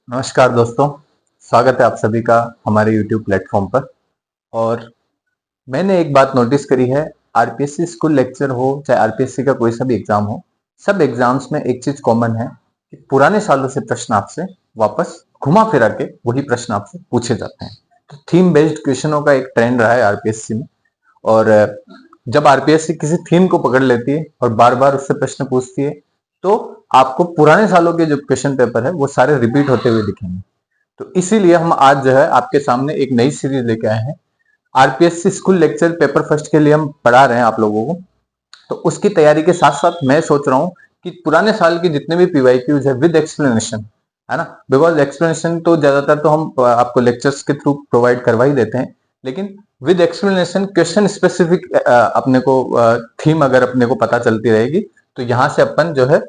नमस्कार दोस्तों, स्वागत है आप सभी का हमारे YouTube प्लेटफॉर्म पर। और मैंने एक बात नोटिस करी है, आरपीएससी स्कूल लेक्चर हो चाहे आरपीएससी का कोई सा भी एग्जाम हो, सब एग्जाम्स में एक चीज कॉमन है कि पुराने सालों से प्रश्न आपसे वापस घुमा फिरा के वही प्रश्न आपसे पूछे जाते हैं। तो थीम बेस्ड क्वेश्चनों का एक ट्रेंड रहा है आरपीएससी में। और जब आरपीएससी किसी थीम को पकड़ लेती है और बार बार उससे प्रश्न पूछती है, तो आपको पुराने सालों के जो क्वेश्चन पेपर है वो सारे रिपीट होते हुए दिखेंगे। तो इसीलिए हम आज जो है आपके सामने एक नई सीरीज लेके आए हैं। RPSC school lecture paper first के लिए हम पढ़ा रहे हैं आप लोगों को। तो उसकी तैयारी के साथ साथ मैं सोच रहा हूँ कि पुराने साल के जितने भी पीवाईक्यूज है विद एक्सप्लेनेशन, है ना, बिकॉज एक्सप्लेनेशन तो ज्यादातर तो हम आपको लेक्चर्स के थ्रू प्रोवाइड करवा ही देते हैं, लेकिन विद एक्सप्लेनेशन क्वेश्चन स्पेसिफिक अपने को थीम अगर अपने को पता चलती रहेगी तो यहाँ से अपन जो है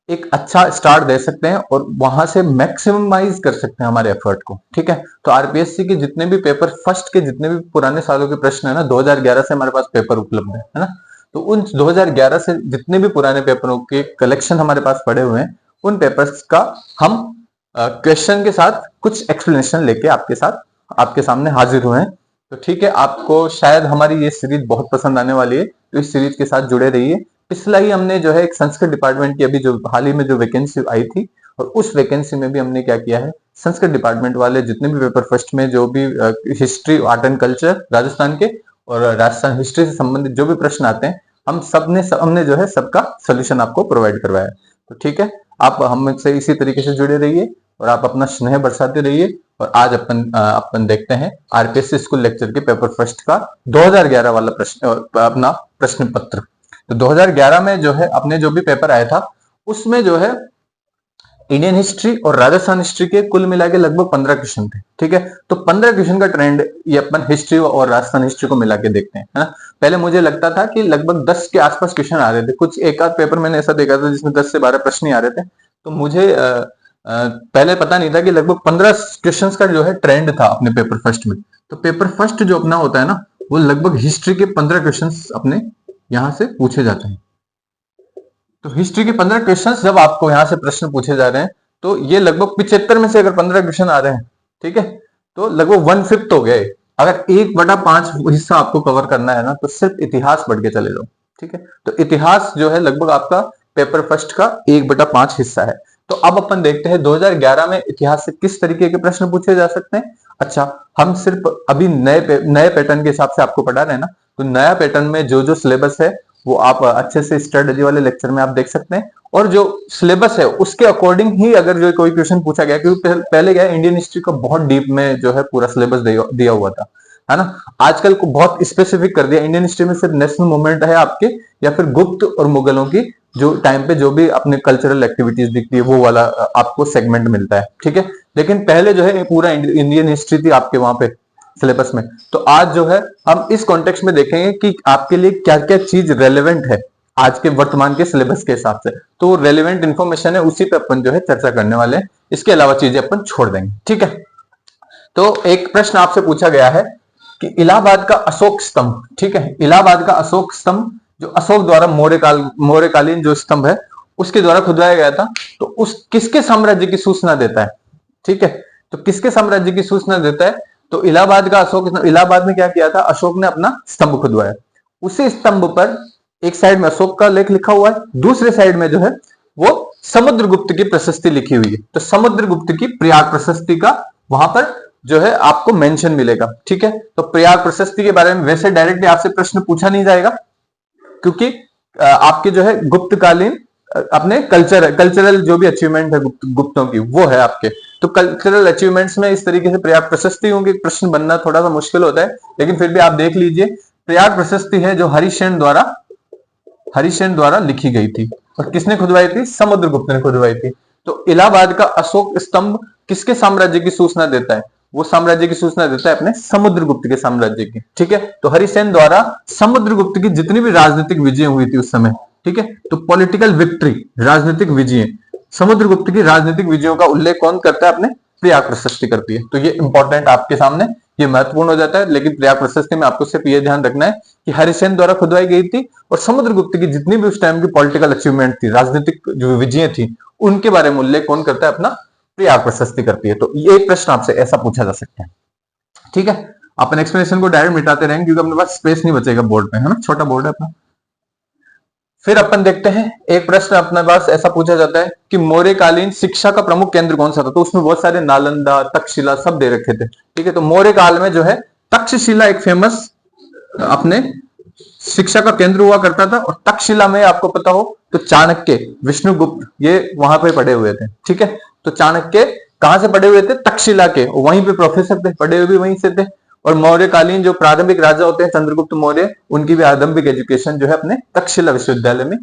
एक अच्छा स्टार्ट दे सकते हैं और वहां से मैक्सिमाइज कर सकते हैं हमारे एफर्ट को। ठीक है, तो आरपीएससी के जितने भी पेपर फर्स्ट के जितने भी पुराने सालों के प्रश्न है ना, 2011 से हमारे पास पेपर उपलब्ध है ना। तो उन 2011 से जितने भी पुराने पेपरों के कलेक्शन हमारे पास पड़े हुए हैं, उन पेपर्स का हम क्वेश्चन के साथ कुछ एक्सप्लेनेशन लेके आपके सामने हाजिर हुए हैं। तो ठीक है, आपको शायद हमारी ये सीरीज बहुत पसंद आने वाली है, तो इस सीरीज के साथ जुड़े रहिए। पिछला ही हमने जो है एक संस्कृत डिपार्टमेंट की अभी जो हाल ही में जो वैकेंसी आई थी, और उस वैकेंसी में भी हमने क्या किया है, संस्कृत डिपार्टमेंट वाले जितने भी पेपर फर्स्ट में जो भी history art and culture Rajasthan के और राजस्थान हिस्ट्री से संबंधित जो भी प्रश्न आते हैं, हमने जो है सबका सोल्यूशन आपको प्रोवाइड करवाया। तो ठीक है, आप हमसे इसी तरीके से जुड़े रहिए और आप अपना स्नेह बरसाते रहिए। और आज अपन देखते हैं आरपीएससी स्कूल लेक्चर के पेपर फर्स्ट का 2011 वाला प्रश्न, अपना प्रश्न पत्र। तो 2011 में जो है अपने जो भी पेपर आया था उसमें जो है इंडियन हिस्ट्री और राजस्थान हिस्ट्री के कुल मिला के लगभग 15 क्वेश्चन थे। ठीक है, तो 15 क्वेश्चन का ट्रेंड ये अपन हिस्ट्री और राजस्थान हिस्ट्री को मिला के देखते हैं, है ना। पहले मुझे लगता था कि लगभग 10 के आसपास क्वेश्चन आ रहे थे, कुछ एक आध पेपर मैंने ऐसा देखा था जिसमें 10 से 12 प्रश्न ही आ रहे थे। तो मुझे पहले पता नहीं था कि लगभग 15 क्वेश्चन का जो है ट्रेंड था अपने पेपर फर्स्ट में। तो पेपर फर्स्ट जो अपना होता है ना, वो लगभग हिस्ट्री के 15 क्वेश्चन अपने यहां से पूछे जाते हैं। तो हिस्ट्री के 15 क्वेश्चंस जब आपको यहां से प्रश्न पूछे जा रहे हैं, तो ये लगभग 75 में से अगर 15 क्वेश्चन आ रहे हैं, ठीक है, तो लगभग 1/5 हो गए। अगर 1/5 हिस्सा आपको कवर करना है ना, तो सिर्फ इतिहास पढ़ के चले जाओ। ठीक है, तो इतिहास जो है लगभग आपका पेपर फर्स्ट का 1/5 हिस्सा है। तो अब अपन देखते हैं 2011 में इतिहास से किस तरीके के प्रश्न पूछे जा सकते हैं। अच्छा, हम सिर्फ अभी नए पैटर्न के हिसाब से आपको पढ़ा रहे हैं ना, तो नया पैटर्न में जो जो सिलेबस है वो आप अच्छे से स्ट्रेटजी वाले लेक्चर में आप देख सकते हैं। और जो सिलेबस है उसके अकॉर्डिंग ही अगर जो कोई क्वेश्चन पूछा गया, क्योंकि पहले क्या इंडियन हिस्ट्री का बहुत डीप में जो है पूरा सिलेबस दिया हुआ था, है ना। आजकल को बहुत स्पेसिफिक कर दिया। इंडियन हिस्ट्री में सिर्फ नेशनल मूवमेंट है आपके, या फिर गुप्त और मुगलों की जो टाइम पे जो भी अपने कल्चरल एक्टिविटीज दिखती है वो वाला आपको सेगमेंट मिलता है। ठीक है, लेकिन पहले जो है पूरा इंडियन हिस्ट्री थी आपके वहां पे सिलेबस में। तो आज जो है हम इस कॉन्टेक्स्ट में देखेंगे कि आपके लिए क्या क्या चीज रेलेवेंट है आज के वर्तमान के सिलेबस के हिसाब से। तो रेलेवेंट इंफॉर्मेशन है, उसी पे अपन जो है चर्चा करने वाले हैं। इसके अलावा चीजें अपन छोड़ देंगे। ठीक है, तो एक प्रश्न आपसे पूछा गया है कि इलाहाबाद का अशोक स्तंभ, ठीक है, इलाहाबाद का अशोक स्तंभ जो अशोक द्वारा मौर्यकालीन जो स्तंभ है उसके द्वारा खुदवाया गया था, तो उस किसके साम्राज्य की सूचना देता है। ठीक है, तो किसके साम्राज्य की सूचना देता है। तो इलाहाबाद का अशोक, इलाहाबाद में क्या किया था, अशोक ने अपना स्तंभ खुदवाया। उसी स्तंभ पर एक साइड में अशोक का लेख लिखा हुआ है, दूसरे साइड में जो है वो समुद्रगुप्त की प्रशस्ति लिखी हुई है। तो समुद्रगुप्त की प्रयाग प्रशस्ति का वहां पर जो है आपको मेंशन मिलेगा। ठीक है, तो प्रयाग प्रशस्ति के बारे में वैसे डायरेक्टली आपसे प्रश्न पूछा नहीं जाएगा, क्योंकि आपके जो है गुप्तकालीन अपने कल्चरल जो भी अचीवमेंट है गुप्तों की वो है आपके। तो कल्चरल अचीवमेंट्स में इस तरीके से प्रयाग प्रशस्तियों के प्रश्न बनना थोड़ा सा मुश्किल होता है, लेकिन फिर भी आप देख लीजिए। प्रयाग प्रशस्ति है जो हरिसेन द्वारा लिखी गई थी, और किसने खुदवाई थी, समुद्रगुप्त ने खुदवाई थी। तो इलाहाबाद का अशोक स्तंभ किसके साम्राज्य की सूचना देता है, वो साम्राज्य की सूचना देता है अपने समुद्रगुप्त के साम्राज्य की। ठीक है, तो हरिसेन द्वारा समुद्रगुप्त की जितनी भी राजनीतिक विजय हुई थी उस समय, ठीक है, तो पॉलिटिकल विक्ट्री, राजनीतिक विजय, समुद्रगुप्त की राजनीतिक विजयों का उल्लेख कौन करता है, अपने प्रयाग प्रशस्ति करती है। तो ये इंपॉर्टेंट आपके सामने ये महत्वपूर्ण हो जाता है। लेकिन प्रयाग प्रशस्ति में आपको सिर्फ ये ध्यान रखना है कि हरिसेन द्वारा खुदवाई गई थी, और समुद्रगुप्त की जितनी भी उस टाइम की पॉलिटिकल अचीवमेंट थी, राजनीतिक जो विजय थी, उनके बारे में उल्लेख कौन करता है, अपना प्रयाग प्रशस्ति करती है। तो ये प्रश्न आपसे ऐसा पूछा जा सकता है। ठीक है, अपन एक्सप्लेनेशन को डायरेक्ट मिटाते रहेंगे क्योंकि अपने पास स्पेस नहीं बचेगा बोर्ड पे, है ना, छोटा बोर्ड है अपना। फिर अपन देखते हैं एक प्रश्न अपने पास ऐसा पूछा जाता है कि मौर्यकालीन शिक्षा का प्रमुख केंद्र कौन सा था। तो उसमें बहुत सारे नालंदा, तक्षशिला सब दे रखे थे। ठीक है, तो मौर्य काल में जो है तक्षशिला एक फेमस अपने शिक्षा का केंद्र हुआ करता था। और तक्षशिला में आपको पता हो तो चाणक्य, विष्णुगुप्त ये वहां पे पढ़े हुए थे। ठीक है, तो चाणक्य कहां से पढ़े हुए थे? तक्षशिला के, वहीं पे प्रोफेसर थे, पढ़े हुए भी वहीं से थे। और मौर्यकालीन जो प्रारंभिक राजा होते हैं चंद्रगुप्त मौर्य, उनकी भी आरंभिक एजुकेशन जो है अपने तक्षशिला विश्वविद्यालय में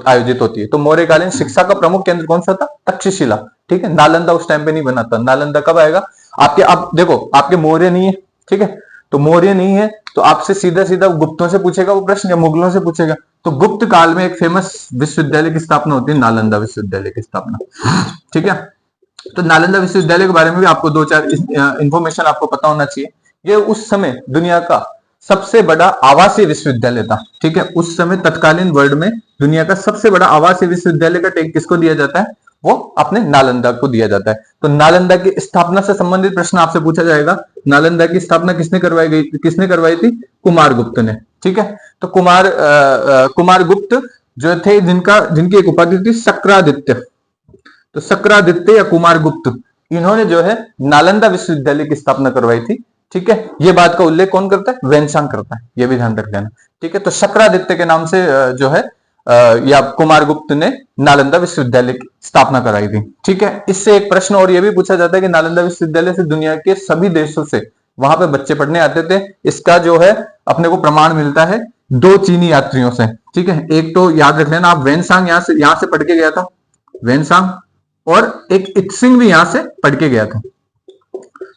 आयोजित होती है। तो मौर्यकालीन शिक्षा का प्रमुख केंद्र कौन सा था? तक्षशिला। ठीक है, नालंदा उस टाइम पे नहीं बना था। नालंदा कब आएगा? आपके, आप देखो आपके मौर्य नहीं है, ठीक है, तो मौर्य नहीं है तो आपसे सीधा सीधा गुप्तों से पूछेगा वो प्रश्न या मुगलों से पूछेगा। तो गुप्त काल में एक फेमस विश्वविद्यालय की स्थापना होती है, नालंदा विश्वविद्यालय की स्थापना। ठीक है, तो नालंदा विश्वविद्यालय के बारे में भी आपको दो चार इंफॉर्मेशन आपको पता होना चाहिए। ये उस समय दुनिया का सबसे बड़ा आवासीय विश्वविद्यालय था। ठीक है, उस समय तत्कालीन वर्ल्ड में दुनिया का सबसे बड़ा आवासीय विश्वविद्यालय का टैग किसको दिया जाता है? वो अपने नालंदा को दिया जाता है। तो नालंदा की स्थापना से संबंधित प्रश्न आपसे पूछा जाएगा। नालंदा की स्थापना किसने करवाई थी? कुमार गुप्त ने। ठीक है, तो कुमार गुप्त जो थे, जिनकी एक उपाधि थी शक्रादित्य। तो शक्रादित्य या कुमार गुप्त, इन्होंने जो है नालंदा विश्वविद्यालय की स्थापना करवाई थी। ठीक है, ये बात का उल्लेख कौन करता है? वेनसांग करता है, ये भी ध्यान रख लेना। ठीक है, तो शक्रादित्य के नाम से जो है या कुमार गुप्त ने नालंदा विश्वविद्यालय की स्थापना कराई थी। ठीक है, इससे एक प्रश्न और यह भी पूछा जाता है कि नालंदा विश्वविद्यालय से दुनिया के सभी देशों से वहां पे बच्चे पढ़ने आते थे। इसका जो है अपने को प्रमाण मिलता है दो चीनी यात्रियों से। ठीक है, एक तो याद रख लेना आप, वेनसांग यहां से पढ़ के गया था, वेनसांग, और एक इत्सिंग भी यहां से पढ़ के गया था।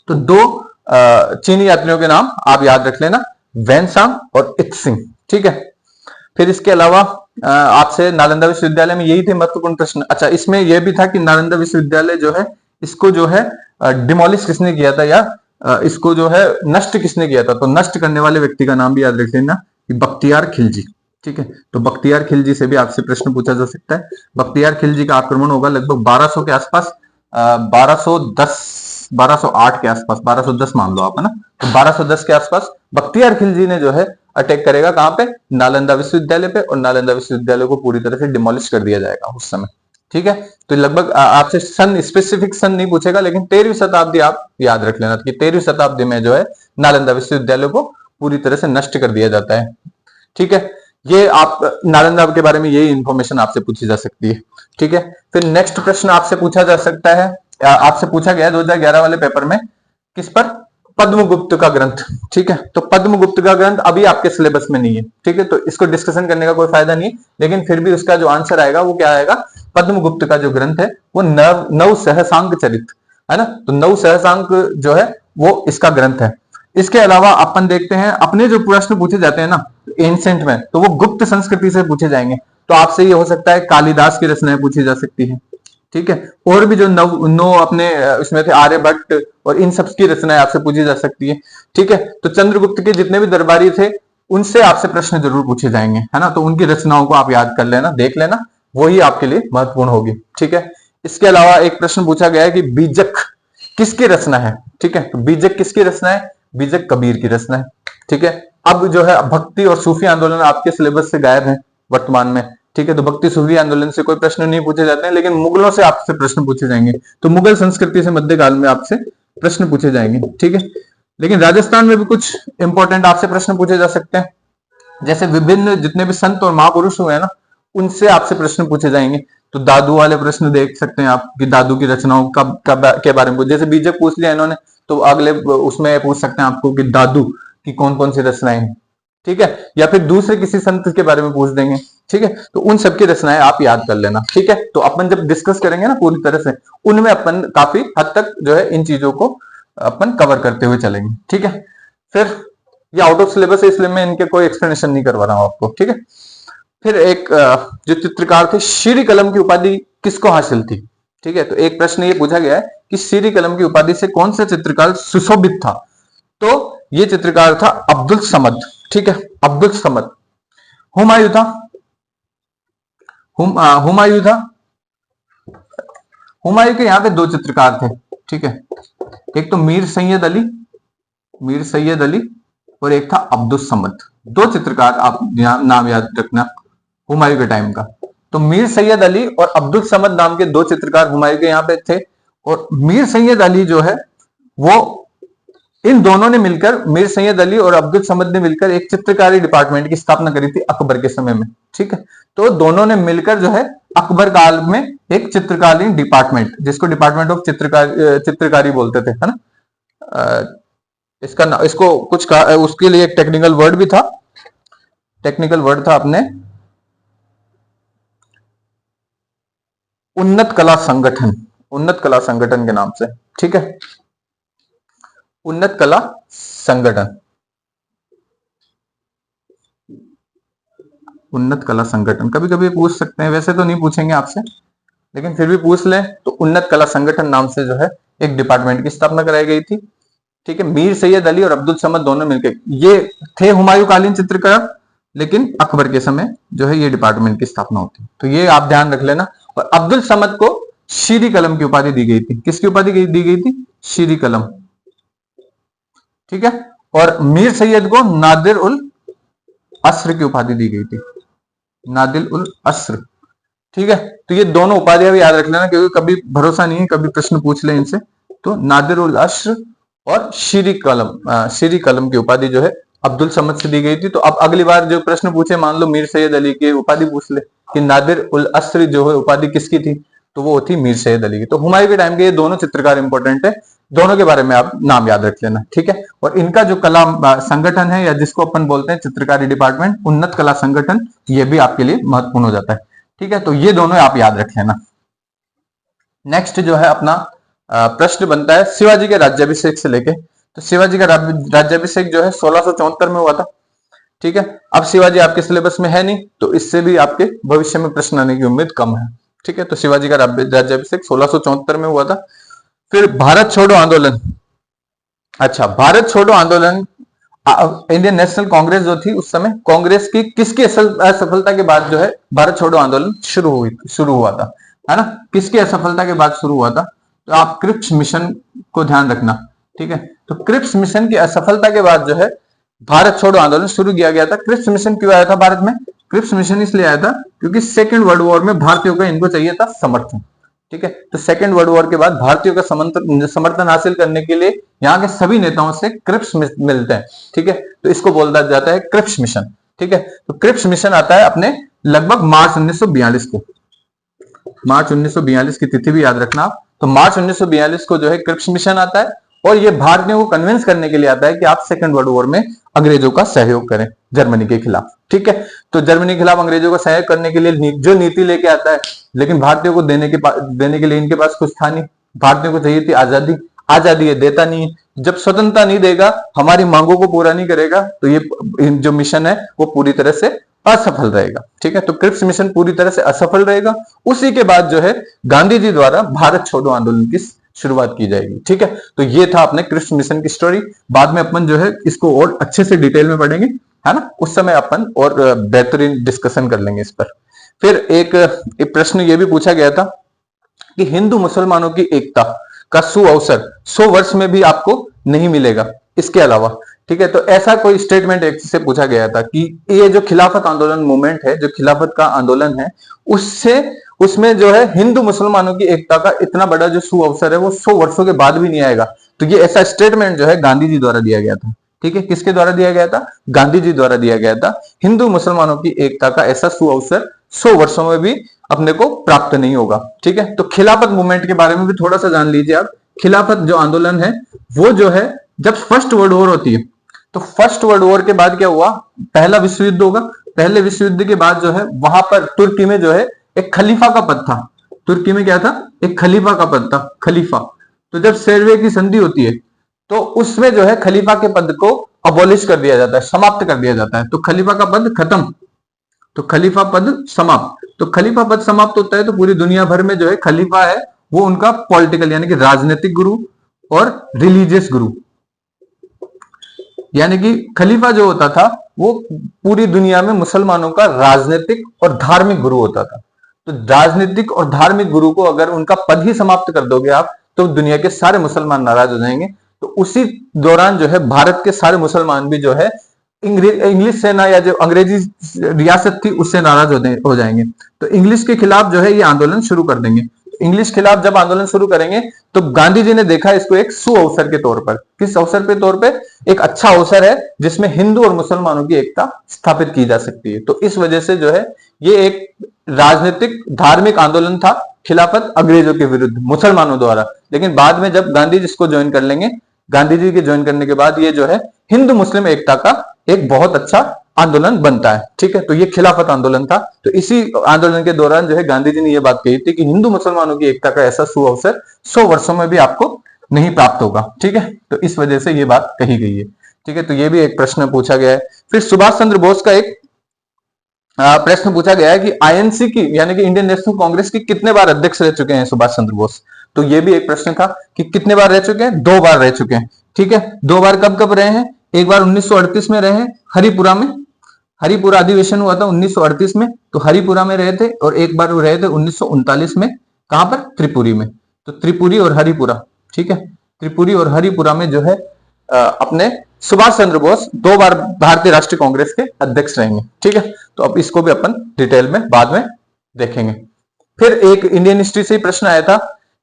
तो दो चीनी यात्रियों के नाम आप याद रख लेना, वेनसांग और इत्सिंग। ठीक है, फिर इसके अलावा आपसे नालंदा विश्वविद्यालय में यही थे महत्वपूर्ण प्रश्न। अच्छा, इसमें यह भी था कि नालंदा विश्वविद्यालय जो है, इसको जो है डिमोलिश किसने किया था, या इसको जो है नष्ट किसने किया था? तो नष्ट करने वाले व्यक्ति का नाम भी याद रख लेना, बख्तियार खिलजी। ठीक है, तो बख्तियार खिलजी से भी आपसे प्रश्न पूछा जा सकता है। बख्तियार खिलजी का आक्रमण होगा लगभग 1200 के आसपास, 1208 के आसपास, 1210 मान लो आप, है ना। तो 1210 के आसपास बख्तियार खिलजी ने जो है अटैक करेगा, कहां पे? नालंदा विश्वविद्यालय पे, और नालंदा विश्वविद्यालय को पूरी तरह से डिमोलिश कर दिया जाएगा उस समय। ठीक है, तो लगभग आपसे सन, स्पेसिफिक सन नहीं पूछेगा, लेकिन 13वीं शताब्दी आप याद रख लेना कि 13वीं शताब्दी में जो है नालंदा विश्वविद्यालय को पूरी तरह से नष्ट कर दिया जाता है। ठीक है, ये आप नालंदा के बारे में यही इंफॉर्मेशन आपसे पूछी जा सकती है। ठीक है, फिर नेक्स्ट प्रश्न आपसे पूछा जा सकता है, आपसे पूछा गया 2011 वाले पेपर में, किस पर? पद्मगुप्त का ग्रंथ। ठीक है, तो पद्मगुप्त का ग्रंथ अभी आपके सिलेबस में नहीं है। ठीक है, तो इसको डिस्कशन करने का कोई फायदा नहीं, लेकिन फिर भी उसका जो आंसर आएगा वो क्या आएगा? पद्मगुप्त का जो ग्रंथ है वो नव सहसांक चरित, है ना। तो नव सहसांक जो है वो इसका ग्रंथ है। इसके अलावा अपन देखते हैं अपने जो प्रश्न पूछे जाते हैं ना एंशिएंट में, तो वो गुप्त संस्कृति से पूछे जाएंगे। तो आपसे ये हो सकता है कालिदास की रचनाएं पूछी जा सकती है। ठीक है, और भी जो नौ अपने इसमें थे आर्यभट्ट, और इन सब की रचनाएं आपसे पूछी जा सकती है। ठीक है, तो चंद्रगुप्त के जितने भी दरबारी थे उनसे आपसे प्रश्न जरूर पूछे जाएंगे, है ना। तो उनकी रचनाओं को आप याद कर लेना, देख लेना, वही आपके लिए महत्वपूर्ण होगी। ठीक है, इसके अलावा एक प्रश्न पूछा गया है कि बीजक किसकी रचना है? ठीक है, तो बीजक किसकी रचना है? बीजक कबीर की रचना है। ठीक है, अब जो है भक्ति और सूफी आंदोलन आपके सिलेबस से गायब है वर्तमान में। ठीक है, तो भक्ति सूफी आंदोलन से कोई प्रश्न नहीं पूछे जाते हैं, लेकिन मुगलों से आपसे प्रश्न पूछे जाएंगे। तो मुगल संस्कृति से मध्यकाल में आपसे प्रश्न पूछे जाएंगे। ठीक है, लेकिन राजस्थान में भी कुछ इंपॉर्टेंट आपसे प्रश्न पूछे जा सकते हैं, जैसे विभिन्न जितने भी संत और महापुरुष हुए हैं ना, उनसे आपसे प्रश्न पूछे जाएंगे। तो दादू वाले प्रश्न देख सकते हैं आप कि दादू की रचनाओं के बारे में, जैसे बीजक पूछ लिया इन्होंने, तो अगले उसमें पूछ सकते हैं आपको कि दादू की कौन कौन सी रचनाएं हैं। ठीक है, या फिर दूसरे किसी संत के बारे में पूछ देंगे। ठीक है, तो उन सबकी रचनाएं आप याद कर लेना। ठीक है, तो अपन जब डिस्कस करेंगे ना पूरी तरह से, उनमें अपन काफी हद तक जो है इन चीजों को अपन कवर करते हुए चलेंगे। ठीक है, फिर ये आउट ऑफ सिलेबस है, इसलिए मैं इनके कोई एक्सप्लेनेशन नहीं करवा रहा हूं आपको। ठीक है, फिर एक जो चित्रकार थे, श्री कलम की उपाधि किसको हासिल थी? ठीक है, तो एक प्रश्न ये पूछा गया है कि श्री कलम की उपाधि से कौन सा चित्रकार सुशोभित था? तो ये चित्रकार था अब्दुल समद। ठीक है, अब्दुल समद। हुमायूं था, हुमायूं था, हुमायूं के यहाँ पे दो चित्रकार थे, ठीक है, एक तो मीर सैयद अली और एक था अब्दुल समद। दो चित्रकार आप नाम याद रखना हुमायूं के टाइम का। तो मीर सैयद अली और अब्दुल समद नाम के दो चित्रकार हुमायूं के यहाँ पे थे। और मीर सैयद अली जो है वो, इन दोनों ने मिलकर, मीर सैयद अली और अब्दुल समद ने मिलकर एक चित्रकारी डिपार्टमेंट की स्थापना करी थी अकबर के समय में, ठीक है। तो दोनों ने मिलकर जो है अकबर काल में एक चित्रकारी डिपार्टमेंट, जिसको डिपार्टमेंट ऑफ चित्रकारी बोलते थे, है ना। इसको कुछ उसके लिए एक टेक्निकल वर्ड भी था, अपने उन्नत कला संगठन के नाम से, ठीक है, उन्नत कला संगठन। कभी कभी पूछ सकते हैं, वैसे तो नहीं पूछेंगे आपसे, लेकिन फिर भी पूछ लें। तो उन्नत कला संगठन नाम से जो है एक डिपार्टमेंट की स्थापना कराई गई थी, ठीक है। मीर सैयद अली और अब्दुल समद दोनों मिलकर, ये थे हुमायूं कालीन चित्रकार, लेकिन अकबर के समय जो है ये डिपार्टमेंट की स्थापना होती है। तो ये आप ध्यान रख लेना। और अब्दुल समद को शीरी कलम की उपाधि दी गई थी। किसकी उपाधि दी गई थी? शीरी कलम, ठीक है। और मीर सैयद को नादिर उल अस्र की उपाधि दी गई थी, नादिर उल अस्र, ठीक है। तो ये दोनों उपाधियां भी याद रख लेना, क्योंकि कभी भरोसा नहीं है, कभी प्रश्न पूछ ले इनसे। तो नादिर उल अस्र और शीरी कलम की उपाधि जो है अब्दुल समद से दी गई थी। तो अब अगली बार जो प्रश्न पूछे, मान लो मीर सैयद अली की उपाधि पूछ ले कि नादिर उल अस्र जो है उपाधि किसकी थी, तो वो थी मीर सैयद अली की। तो हुमायूं के टाइम के ये दोनों चित्रकार इंपॉर्टेंट है, दोनों के बारे में आप नाम याद रख लेना, ठीक है। और इनका जो कला संगठन है, या जिसको अपन बोलते हैं चित्रकारी डिपार्टमेंट, उन्नत कला संगठन, ये भी आपके लिए महत्वपूर्ण हो जाता है, ठीक है। तो ये दोनों आप याद रख लेना। नेक्स्ट जो है अपना प्रश्न बनता है शिवाजी के राज्याभिषेक से लेके। तो शिवाजी का राज्याभिषेक जो है 1674 में हुआ था, ठीक है। अब शिवाजी आपके सिलेबस में है नहीं, तो इससे भी आपके भविष्य में प्रश्न आने की उम्मीद कम है, ठीक है। तो शिवाजी का राज्याभिषेक 1674 में हुआ था। फिर भारत छोड़ो आंदोलन। अच्छा, भारत छोड़ो आंदोलन, इंडियन नेशनल कांग्रेस जो थी उस समय, कांग्रेस की किसकी असफलता के बाद जो है भारत छोड़ो आंदोलन शुरू हुआ था, है ना। किसकी असफलता के बाद शुरू हुआ था? तो आप क्रिप्स मिशन को ध्यान रखना, ठीक है। तो क्रिप्स मिशन की असफलता के बाद जो है भारत छोड़ो आंदोलन शुरू किया गया था। क्रिप्स मिशन क्यों आया था भारत में? क्रिप्स मिशन इसलिए आया था क्योंकि सेकेंड वर्ल्ड वॉर में भारतीयों का इनको चाहिए था समर्थन, ठीक है। तो सेकेंड वर्ल्ड वॉर के बाद भारतीयों का समर्थन हासिल करने के लिए यहाँ के सभी नेताओं से क्रिप्स मिलते हैं, ठीक है। तो इसको बोला जाता है क्रिप्स मिशन, ठीक है। तो क्रिप्स मिशन आता है अपने लगभग मार्च 1942 को। मार्च 1942 की तिथि भी याद रखना आप। तो मार्च 1942 को जो है क्रिप्स मिशन आता है, और ये भारतीयों को कन्विंस करने के लिए आता है कि आप सेकंड वर्ल्ड वॉर में अंग्रेजों का सहयोग करें जर्मनी के खिलाफ, ठीक है। तो जर्मनी के खिलाफ अंग्रेजों का सहयोग करने के लिए जो नीति लेके आता है, लेकिन भारतीयों को देने के लिए इनके पास कुछ था नहीं। भारतीयों को चाहिए थी आजादी ये देता नहीं। जब स्वतंत्रता नहीं देगा, हमारी मांगों को पूरा नहीं करेगा, तो ये जो मिशन है वो पूरी तरह से असफल रहेगा, ठीक है। तो क्रिप्स मिशन पूरी तरह से असफल रहेगा। उसी के बाद जो है गांधी जी द्वारा भारत छोड़ो आंदोलन की शुरुआत की जाएगी, ठीक है। तो ये था अपने क्रिप्स मिशन की स्टोरी। बाद में अपन जो है इसको और अच्छे से डिटेल में पढ़ेंगे, है ना। उस समय अपन और बेहतरीन डिस्कशन कर लेंगे इस पर। फिर एक प्रश्न ये भी पूछा गया था कि हिंदू मुसलमानों की एकता का सुअवसर 100 वर्ष में भी आपको नहीं मिलेगा इसके अलावा, ठीक है। तो ऐसा कोई स्टेटमेंट एक से पूछा गया था कि ये जो खिलाफत आंदोलन मूवमेंट है, जो खिलाफत का आंदोलन है, उसमें जो है हिंदू मुसलमानों की एकता का इतना बड़ा जो सुअवसर है वो 100 वर्षों के बाद भी नहीं आएगा। तो ये ऐसा स्टेटमेंट जो है गांधी जी द्वारा दिया गया था, ठीक है। किसके द्वारा दिया गया था? गांधी जी द्वारा दिया गया था। हिंदू मुसलमानों की एकता का ऐसा सुअवसर 100 वर्षों में भी अपने को प्राप्त नहीं होगा, ठीक है। तो खिलाफत मूवमेंट के बारे में भी थोड़ा सा जान लीजिए आप। खिलाफत जो आंदोलन है वो जो है, जब फर्स्ट वर्ल्ड वॉर होती है, तो फर्स्ट वर्ल्ड वॉर के बाद क्या हुआ? पहला विश्व युद्ध होगा। पहले विश्व युद्ध के बाद जो है वहां पर तुर्की में जो है एक खलीफा का पद था। तुर्की में क्या था? एक खलीफा का पद था, खलीफा। तो जब सेरवे की संधि होती है, तो उसमें जो है खलीफा के पद को अबॉलिश कर दिया जाता है, समाप्त कर दिया जाता है। तो खलीफा का पद खत्म, तो खलीफा पद समाप्त। तो खलीफा पद समाप्त होता है, तो पूरी दुनिया भर में जो है खलीफा है वो उनका पॉलिटिकल यानी कि राजनीतिक गुरु और रिलीजियस गुरु, यानी कि खलीफा जो होता था वो पूरी दुनिया में मुसलमानों का राजनीतिक और धार्मिक गुरु होता था। तो राजनीतिक और धार्मिक गुरु को अगर उनका पद ही समाप्त कर दोगे आप, तो दुनिया के सारे मुसलमान नाराज हो जाएंगे। तो उसी दौरान जो है भारत के सारे मुसलमान भी जो है इंग्लिश सेना या जो अंग्रेजी रियासत थी उससे नाराज हो जाएंगे। तो इंग्लिश के खिलाफ जो है ये आंदोलन शुरू कर देंगे। इंग्लिश खिलाफ जब आंदोलन शुरू करेंगे तो गांधी जी ने देखा इसको एक सुअवसर के तौर पर। किस अवसर के तौर पे? एक अच्छा अवसर है जिसमें हिंदू और मुसलमानों की एकता स्थापित की जा सकती है। तो इस वजह से जो है ये एक राजनीतिक धार्मिक आंदोलन था खिलाफत अंग्रेजों के विरुद्ध मुसलमानों द्वारा। लेकिन बाद में जब गांधी जी इसको ज्वाइन कर लेंगे, गांधी जी के ज्वाइन करने के बाद ये जो है हिंदू मुस्लिम एकता का एक बहुत अच्छा आंदोलन बनता है। ठीक है, तो ये खिलाफत आंदोलन था। तो इसी आंदोलन के दौरान जो है गांधी जी ने यह बात कही थी कि हिंदू मुसलमानों की एकता का ऐसा सुअवसर 100 वर्षों में भी आपको नहीं प्राप्त होगा। ठीक है, तो इस वजह से ये बात कही गई है। ठीक है, तो ये भी एक प्रश्न पूछा गया है। फिर सुभाष चंद्र बोस का एक प्रश्न पूछा गया है कि आईएनसी की यानी कि इंडियन नेशनल कांग्रेस की कितने बार अध्यक्ष रह चुके हैं सुभाष चंद्र बोस? तो ये भी एक प्रश्न था कि कितने बार रह चुके हैं? 2 बार रह चुके हैं। ठीक है, 2 बार कब कब रहे हैं? एक बार 1938 में रहे हैं हरिपुरा में, हरिपुरा अधिवेशन हुआ था 1938 में, तो हरिपुरा में रहे थे। और एक बार वो रहे थे 1939 में, कहां पर? त्रिपुरी में। तो त्रिपुरी और हरिपुरा, ठीक है, त्रिपुरी और हरिपुरा में जो है अपने सुभाष चंद्र बोस 2 बार भारतीय राष्ट्रीय कांग्रेस के अध्यक्ष रहेंगे। ठीक है, तो अब इसको भी अपन डिटेल में बाद में देखेंगे। फिर एक इंडियन हिस्ट्री से प्रश्न आया था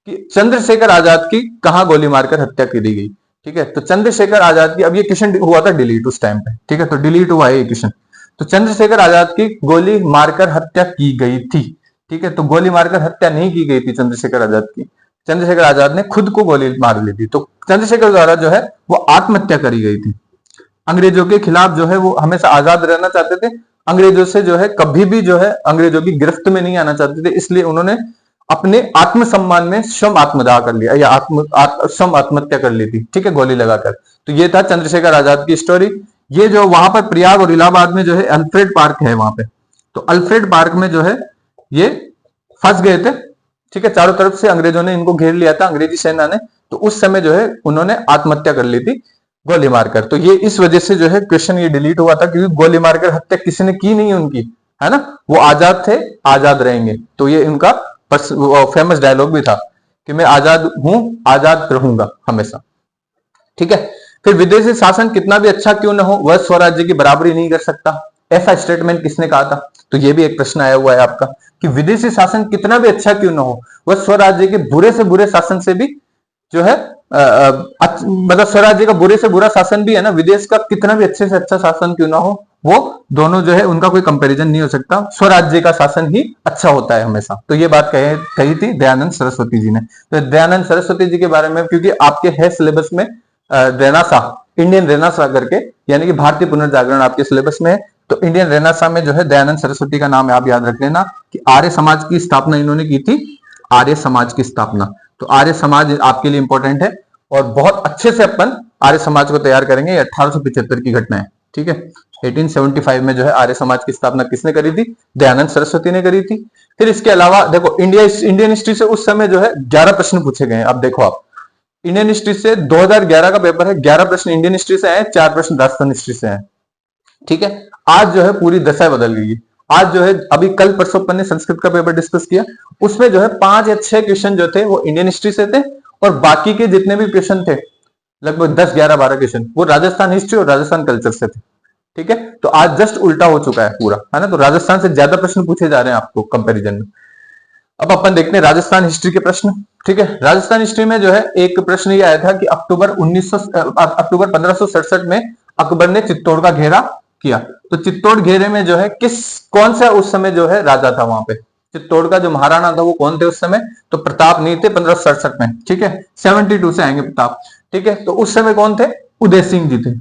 कि चंद्रशेखर आजाद की कहां गोली मारकर हत्या की गई? ठीक है, तो चंद्रशेखर आजाद की, अब ये क्वेश्चन हुआ था डिलीट उस टाइम पे। ठीक है, तो डिलीट हुआ है ये क्वेश्चन। तो चंद्रशेखर आजाद की गोली मारकर हत्या की गई थी। ठीक है, तो गोली मारकर हत्या नहीं की गई थी चंद्रशेखर आजाद की। चंद्रशेखर आजाद ने खुद को गोली मार ली थी। तो चंद्रशेखर द्वारा जो है वो आत्महत्या करी गई थी। अंग्रेजों के खिलाफ जो है वो हमेशा आजाद रहना चाहते थे, अंग्रेजों से जो है कभी भी जो है अंग्रेजों की गिरफ्त में नहीं आना चाहते थे। इसलिए उन्होंने अपने आत्मसम्मान में स्वयं आत्मदाह कर लिया या स्वयं आत्महत्या कर ली थी। ठीक है, गोली लगाकर। तो ये था चंद्रशेखर आजाद की स्टोरी। ये जो वहां पर प्रयाग और इलाहाबाद में जो है अल्फ्रेड पार्क है वहां पे, तो अल्फ्रेड पार्क में जो है ये फंस गए थे। ठीक है, चारों तरफ से अंग्रेजों ने इनको घेर लिया था, अंग्रेजी सेना ने। तो उस समय जो है उन्होंने आत्महत्या कर ली थी गोली मारकर। तो ये इस वजह से जो है क्वेश्चन ये डिलीट हुआ था, क्योंकि गोली मारकर हत्या किसी ने की नहीं उनकी, है ना। वो आजाद थे, आजाद रहेंगे। तो ये उनका फेमस डायलॉग भी था कि मैं आजाद हूं, आजाद रहूंगा हमेशा। ठीक है, फिर विदेशी शासन कितना भी अच्छा क्यों ना हो वह स्वराज्य की बराबरी नहीं कर सकता, ऐसा स्टेटमेंट किसने कहा था? तो ये भी एक प्रश्न आया हुआ है आपका कि विदेशी शासन कितना भी अच्छा क्यों ना हो वह स्वराज्य के बुरे से बुरे शासन से भी जो है मतलब स्वराज्य का बुरे से बुरा शासन भी है ना, विदेश का कितना भी अच्छे से अच्छा शासन क्यों ना हो, वो दोनों जो है उनका कोई कंपैरिजन नहीं हो सकता। स्वराज्य का शासन ही अच्छा होता है हमेशा। तो ये बात कही थी दयानंद सरस्वती जी ने। तो दयानंद सरस्वती जी के बारे में, क्योंकि आपके है सिलेबस में रेनासा, इंडियन रेनासा करके, यानी कि भारतीय पुनर्जागरण आपके सिलेबस में है। तो इंडियन रेनासा में जो है दयानंद सरस्वती का नाम आप याद रख लेना कि आर्य समाज की स्थापना इन्होंने की थी, आर्य समाज की स्थापना। तो आर्य समाज आपके लिए इंपॉर्टेंट है और बहुत अच्छे से अपन आर्य समाज को तैयार करेंगे। ये 1875 की घटना है। ठीक है, 1875 में जो है आर्य समाज की स्थापना किसने करी थी? दयानंद सरस्वती ने करी थी। फिर इसके अलावा देखो इंडियन हिस्ट्री से उस समय जो है 11 प्रश्न पूछे गए। अब देखो आप इंडियन हिस्ट्री से 2011 का पेपर है, 11 प्रश्न इंडियन हिस्ट्री से आए, 4 प्रश्न राजस्थान हिस्ट्री से आए। ठीक है, आज जो है पूरी दशा बदल गई है। आज जो है अभी कल परसों अपन ने संस्कृत का पेपर डिस्कस किया, उसमें जो है 5 या 6 क्वेश्चन जो थे वो इंडियन हिस्ट्री से थे और बाकी के जितने भी क्वेश्चन थे लगभग 10, 11, 12 क्वेश्चन वो राजस्थान हिस्ट्री और राजस्थान कल्चर से थे। ठीक है, तो आज जस्ट उल्टा हो चुका है पूरा, है ना। तो राजस्थान से ज्यादा प्रश्न पूछे जा रहे हैं आपको कंपैरिजन में। अब अपन देखते हैं राजस्थान हिस्ट्री के प्रश्न। ठीक है, राजस्थान हिस्ट्री में जो है एक प्रश्न ये आया था कि अक्टूबर 1567 में अकबर ने चित्तौड़ का घेरा किया। तो चित्तौड़ घेरे में जो है कौन सा उस समय जो है राजा था वहां पे? चित्तौड़ का जो महाराणा था वो कौन थे उस समय? तो प्रताप नहीं थे, 1567 में। ठीक है, 72 से आएंगे प्रताप। ठीक है, तो उस समय कौन थे? उदय सिंह जी थे।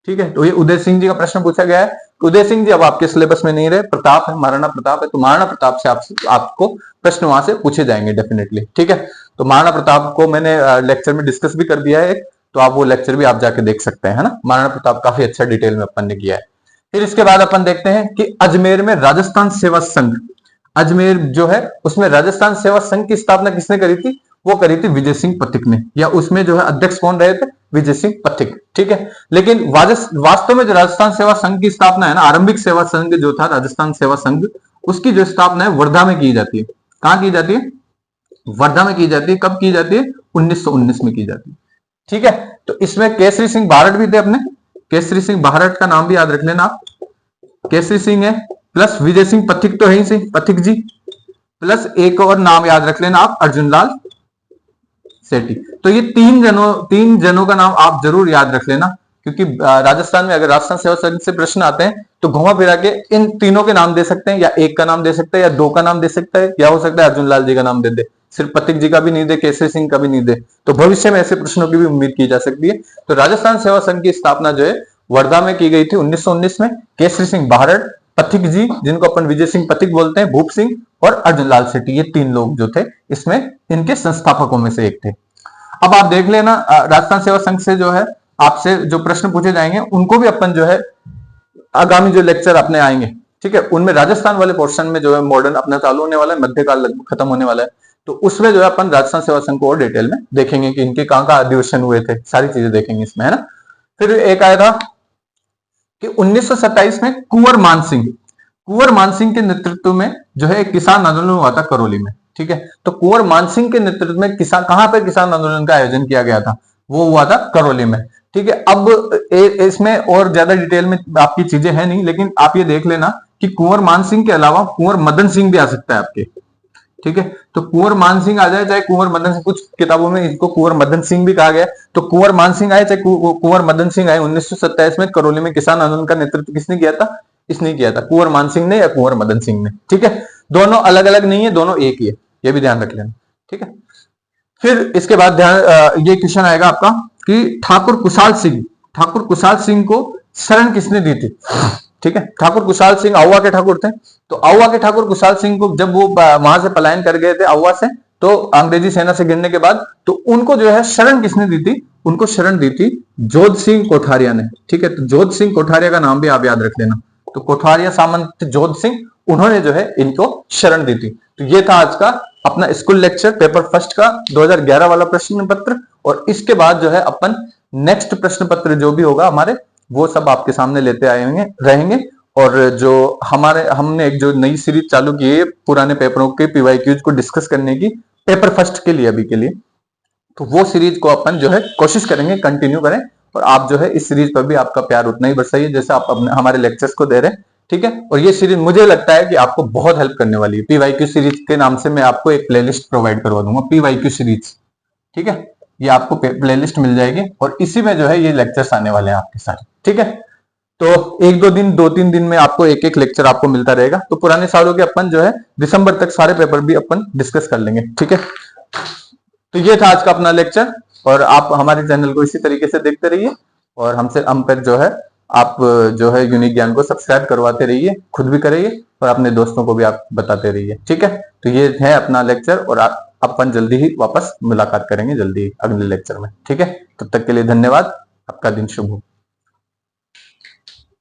ठीक है, तो ये उदय सिंह जी का प्रश्न पूछा गया है। उदय सिंह जी अब आपके सिलेबस में नहीं रहे, प्रताप है, महाराणा प्रताप है। तो महाराणा प्रताप से आपको प्रश्न वहां से पूछे जाएंगे डेफिनेटली। ठीक है, तो महाराणा प्रताप को मैंने लेक्चर में डिस्कस भी कर दिया है, तो आप वो लेक्चर भी आप जाके देख सकते हैं, है ना। महाराणा प्रताप काफी अच्छा डिटेल में अपन ने किया है। फिर इसके बाद अपन देखते हैं कि अजमेर में राजस्थान सेवा संघ, अजमेर जो है उसमें राजस्थान सेवा संघ की स्थापना किसने करी थी? वो करी थी विजय सिंह पथिक ने, या उसमें जो है अध्यक्ष कौन रहे थे? विजय सिंह पथिक। ठीक है, लेकिन वास्तव में जो राजस्थान सेवा संघ की स्थापना है ना, आरंभिक सेवा संघ जो था राजस्थान सेवा संघ, उसकी जो स्थापना है वर्धा में की जाती है। कहां की जाती है? वर्धा में की जाती है। कब की जाती है? 1919 में की जाती है। ठीक है, तो इसमें केसरी सिंह भारत भी थे अपने। केसरी सिंह भारत का नाम भी याद रख लेना आप। केसरी सिंह है, प्लस विजय सिंह पथिक तो है ही सही, पथिक जी, प्लस एक और नाम याद रख लेना आप, अर्जुन लाल सेठी। तो ये तीन जनों का नाम आप जरूर याद रख लेना, क्योंकि राजस्थान में अगर राजस्थान सेवा संघ से प्रश्न आते हैं तो घुमा फिरा के इन तीनों के नाम दे सकते हैं, या एक का नाम दे सकते हैं, या दो का नाम दे सकता है, या हो सकता है अर्जुन लाल जी का नाम दे दे, सिर्फ पथिक जी का भी नहीं दे, केसरी सिंह का भी नहीं दे। तो भविष्य में ऐसे प्रश्नों की भी उम्मीद की जा सकती है। तो राजस्थान सेवा संघ की स्थापना जो है वर्धा में की गई थी 1919 में। केसरी सिंह भारत, पथिक जी जिनको अपन विजय सिंह पथिक बोलते हैं, भूप सिंह और अर्जुन लाल सेठी, ये तीन लोग जो थे इसमें इनके संस्थापकों में से एक थे। अब आप देख लेना राजस्थान सेवा संघ से जो है आपसे जो प्रश्न पूछे जाएंगे उनको भी अपन जो है आगामी जो लेक्चर अपने आएंगे, ठीक है, उनमें राजस्थान वाले पोर्शन में जो है मॉडर्न अपना चालू होने वाला है, मध्यकाल लगभग खत्म होने वाला है, तो उसमें जो है अपन राजस्थान सेवा संघ को और डिटेल में देखेंगे कि इनके कहां कहां अधिवेशन हुए थे, सारी चीजें देखेंगे इसमें, है ना। फिर एक आया था कि 1927 में कुंवर मानसिंह के नेतृत्व में जो है एक किसान आंदोलन हुआ था करौली में। ठीक है, तो कुंवर मानसिंह के नेतृत्व में किसान, कहां पर किसान आंदोलन का आयोजन किया गया था? वो हुआ था करौली में। ठीक है, अब इसमें और ज्यादा डिटेल में आपकी चीजें हैं नहीं, लेकिन आप ये देख लेना कि कुंवर मानसिंह के अलावा कुंवर मदन सिंह भी आ सकता है आपके। ठीक है, तो कुंवर मान सिंह आ जाए चाहे कुंवर मदन सिंह, कुछ किताबों में इसको कुंवर मदन सिंह भी कहा गया, तो कुंवर मान सिंह आए चाहे कुंवर मदन सिंह आए, 1927 में करौली में किसान आंदोलन का नेतृत्व किसने किया था? इसने किया था, कुंवर मान सिंह ने या कुंवर मदन सिंह ने। ठीक है, दोनों अलग अलग नहीं है, दोनों एक ही है, ये भी ध्यान रख लेना। ठीक है, फिर इसके बाद ध्यान ये क्वेश्चन आएगा आपका कि ठाकुर कुशाल सिंह को शरण किसने दी थी? ठीक है, ठाकुर कुशाल सिंह आउवा के ठाकुर थे, तो आउवा के ठाकुर कुशाल सिंह को जब वो वहां से पलायन कर गए थे आउवा से, तो अंग्रेजी सेना से गिरने के बाद, तो उनको जो है शरण किसने दी थी? उनको शरण दी थी जोध सिंह कोठारिया ने। ठीक है, तो जोध सिंह कोठारिया का नाम भी आप याद रख लेना। तो कोठारिया सामंत जोध सिंह, उन्होंने जो है इनको शरण दी थी। तो ये था आज का अपना स्कूल लेक्चर पेपर फर्स्ट का 2011 वाला प्रश्न पत्र, और इसके बाद जो है अपन नेक्स्ट प्रश्न पत्र जो भी होगा हमारे, वो सब आपके सामने लेते आएंगे रहेंगे। और जो हमने एक जो नई सीरीज चालू की है पुराने पेपरों के पीवाईक्यूज को डिस्कस करने की, पेपर फर्स्ट के लिए, अभी के लिए, तो वो सीरीज को अपन जो है कोशिश करेंगे कंटिन्यू करें। और आप जो है इस सीरीज पर भी आपका प्यार उतना ही बरसाइए जैसे आप अपने हमारे लेक्चर्स को दे रहे हैं। ठीक है, और ये सीरीज मुझे लगता है कि आपको बहुत हेल्प करने वाली है। पीवाईक्यू सीरीज के नाम से मैं आपको एक प्लेलिस्ट प्रोवाइड करवा दूंगा, पीवाईक्यू सीरीज। ठीक है, ये आपको प्लेलिस्ट मिल जाएगी और इसी में जो है ये लेक्चर्स आने वाले हैं आपके सारे। ठीक है, तो एक दो तीन दिन में आपको एक एक लेक्चर आपको मिलता रहेगा। तो पुराने सालों के अपन जो है दिसंबर तक सारे पेपर भी अपन डिस्कस कर लेंगे। ठीक है, तो ये था आज का अपना लेक्चर, और आप हमारे चैनल को इसी तरीके से देखते रहिए, और हम पर जो है आप जो है यूनिक ज्ञान को सब्सक्राइब करवाते रहिए, खुद भी करिए और अपने दोस्तों को भी आप बताते रहिए। ठीक है, तो ये है अपना लेक्चर, और अपन जल्दी ही वापस मुलाकात करेंगे, जल्दी अगले लेक्चर में। ठीक है, तब तक के लिए धन्यवाद, आपका दिन शुभ हो।